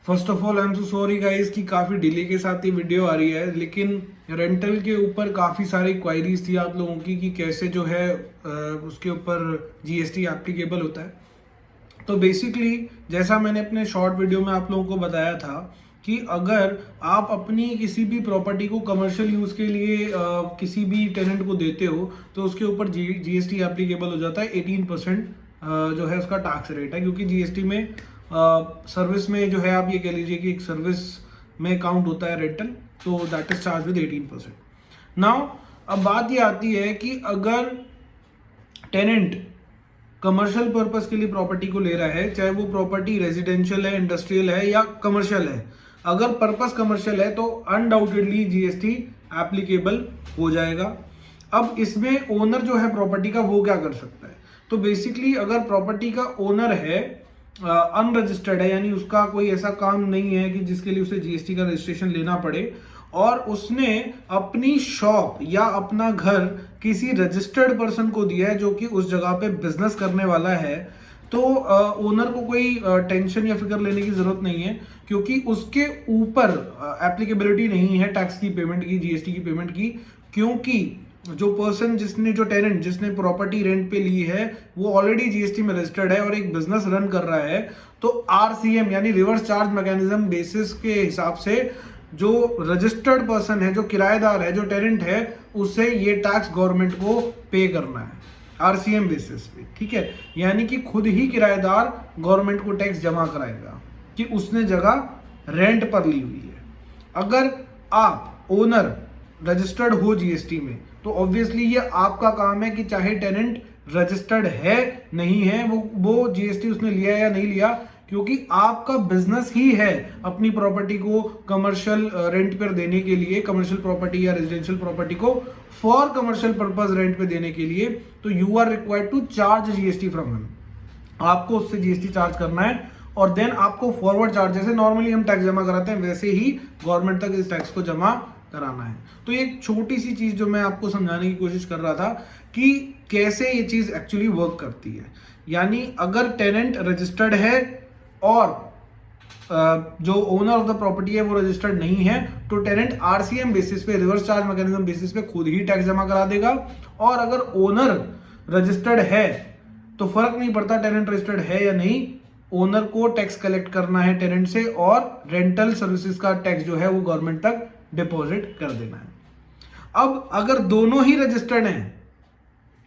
First of all I am so sorry guys कि काफ़ी delay के साथ ये वीडियो आ रही है, लेकिन रेंटल के ऊपर काफ़ी सारी क्वायरीज थी आप लोगों की कि कैसे जो है उसके ऊपर जीएसटी एप्लीकेबल होता है। तो बेसिकली जैसा मैंने अपने शॉर्ट वीडियो में आप लोगों को बताया था कि अगर आप अपनी किसी भी प्रॉपर्टी को कमर्शियल यूज़ के लिए किसी भी टेनेंट को देते हो तो उसके ऊपर जीएसटी एप्लीकेबल हो जाता है। 18% जो है उसका टैक्स रेट है, क्योंकि जीएसटी में सर्विस में जो है आप ये कह लीजिए कि एक सर्विस में काउंट होता है रेंटल, तो that is charge with 18%। Now अब बात ये आती है कि अगर टेनेंट कमर्शियल पर्पस के लिए प्रॉपर्टी को ले रहा है, चाहे वो प्रॉपर्टी रेजिडेंशियल है, इंडस्ट्रियल है या कमर्शियल है, अगर पर्पस कमर्शियल है तो अनडाउटेडली जीएसटी एप्लीकेबल हो जाएगा। अब इसमें ओनर जो है प्रॉपर्टी का वो क्या कर सकता है? तो बेसिकली अगर प्रॉपर्टी का ओनर है अनरजिस्टर्ड है, यानी उसका कोई ऐसा काम नहीं है कि जिसके लिए उसे जीएसटी का रजिस्ट्रेशन लेना पड़े, और उसने अपनी शॉप या अपना घर किसी रजिस्टर्ड पर्सन को दिया है जो कि उस जगह पे बिजनेस करने वाला है, तो ओनर को कोई टेंशन या फिक्र लेने की जरूरत नहीं है, क्योंकि उसके ऊपर एप्लीकेबिलिटी नहीं है टैक्स की पेमेंट की, जीएसटी की पेमेंट की, क्योंकि जो पर्सन जो टेनेंट जिसने प्रॉपर्टी रेंट पे ली है वो ऑलरेडी जीएसटी में रजिस्टर्ड है और एक बिजनेस रन कर रहा है। तो आरसीएम यानी रिवर्स चार्ज मैकेनिज्म बेसिस के हिसाब से जो रजिस्टर्ड पर्सन है, जो किराएदार है, जो टेनेंट है, उसे ये टैक्स गवर्नमेंट को पे करना है आरसीएम बेसिस पे, ठीक है। यानी कि खुद ही किराएदार गवर्नमेंट को टैक्स जमा कराएगा कि उसने जगह रेंट पर ली हुई है। अगर आप ओनर रजिस्टर्ड हो जीएसटी में तो ऑब्वियसली ये आपका काम है कि चाहे टेनेंट रजिस्टर्ड है नहीं है, वो जीएसटी उसने लिया या नहीं लिया, क्योंकि आपका बिजनेस ही है अपनी प्रॉपर्टी को कमर्शियल रेंट पर देने के लिए, कमर्शियल प्रॉपर्टी या रेजिडेंशियल प्रॉपर्टी को फॉर कमर्शियल पर्पस रेंट पे देने के लिए। तो you are required to charge GST from him, आपको उससे जीएसटी चार्ज करना है, और देन आपको फॉरवर्ड चार्ज, जैसे नॉर्मली हम टैक्स जमा कराते हैं वैसे ही गवर्नमेंट तक इस टैक्स को जमा कराना है। तो एक छोटी सी चीज जो मैं आपको समझाने की कोशिश कर रहा था कि कैसे ये चीज एक्चुअली वर्क करती है। यानी अगर टेनेंट रजिस्टर्ड है और जो ओनर ऑफ द प्रॉपर्टी है वो रजिस्टर्ड नहीं है, तो टेनेंट आरसीएम बेसिस पे, रिवर्स चार्ज मैकेनिज्म बेसिस पे खुद ही टैक्स जमा करा देगा। और अगर ओनर रजिस्टर्ड है तो फर्क नहीं पड़ता टेनेंट रजिस्टर्ड है या नहीं, ओनर को टैक्स कलेक्ट करना है टेनेंट से, और रेंटल सर्विसेज का टैक्स जो है वो गवर्नमेंट तक डिपॉजिट कर देना है। अब अगर दोनों ही रजिस्टर्ड हैं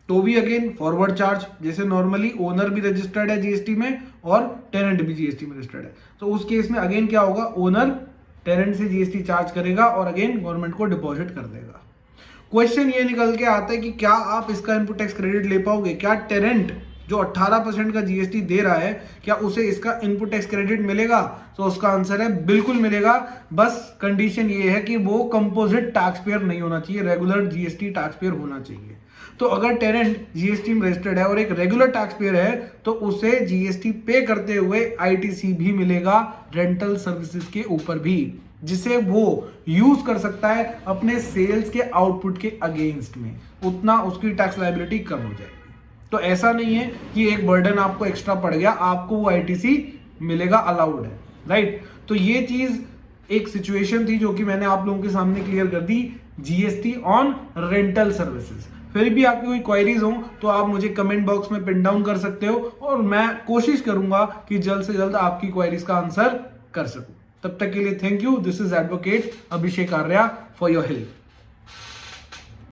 तो भी अगेन फॉरवर्ड चार्ज, जैसे नॉर्मली ओनर भी रजिस्टर्ड है जीएसटी में और टेनेंट भी जीएसटी में रजिस्टर्ड है, तो उस केस में अगेन क्या होगा, ओनर टेनेंट से जीएसटी चार्ज करेगा और अगेन गवर्नमेंट को डिपॉजिट कर देगा। क्वेश्चन ये निकल के आता है कि क्या आप इसका इनपुट टैक्स क्रेडिट ले पाओगे? क्या टेनेंट जो 18% का जीएसटी दे रहा है, क्या उसे इसका इनपुट टैक्स क्रेडिट मिलेगा? तो उसका आंसर है बिल्कुल मिलेगा। बस कंडीशन ये है कि वो कंपोजिट टैक्स पेयर नहीं होना चाहिए, रेगुलर जीएसटी टैक्स पेयर होना चाहिए। तो अगर टेनेंट जीएसटी में रजिस्टर्ड है और एक रेगुलर टैक्स पेयर है तो उसे जीएसटी पे करते हुए आईटीसी भी मिलेगा रेंटल सर्विसेज के ऊपर भी, जिसे वो यूज कर सकता है अपने सेल्स के आउटपुट के अगेंस्ट में, उतना उसकी टैक्स लायबिलिटी कम हो जाएगी। तो ऐसा नहीं है कि एक बर्डन आपको एक्स्ट्रा पड़ गया, आपको वो आईटीसी मिलेगा, अलाउड है, राइट। तो ये चीज एक सिचुएशन थी जो कि मैंने आप लोगों के सामने क्लियर कर दी, जीएसटी ऑन रेंटल सर्विसेज। फिर भी आपकी कोई क्वेरीज हो तो आप मुझे कमेंट बॉक्स में पिन डाउन कर सकते हो और मैं कोशिश करूंगा कि जल्द से जल्द आपकी क्वेरीज का आंसर कर सकूं। तब तक के लिए thank you. This is advocate Abhishek Arya for your help.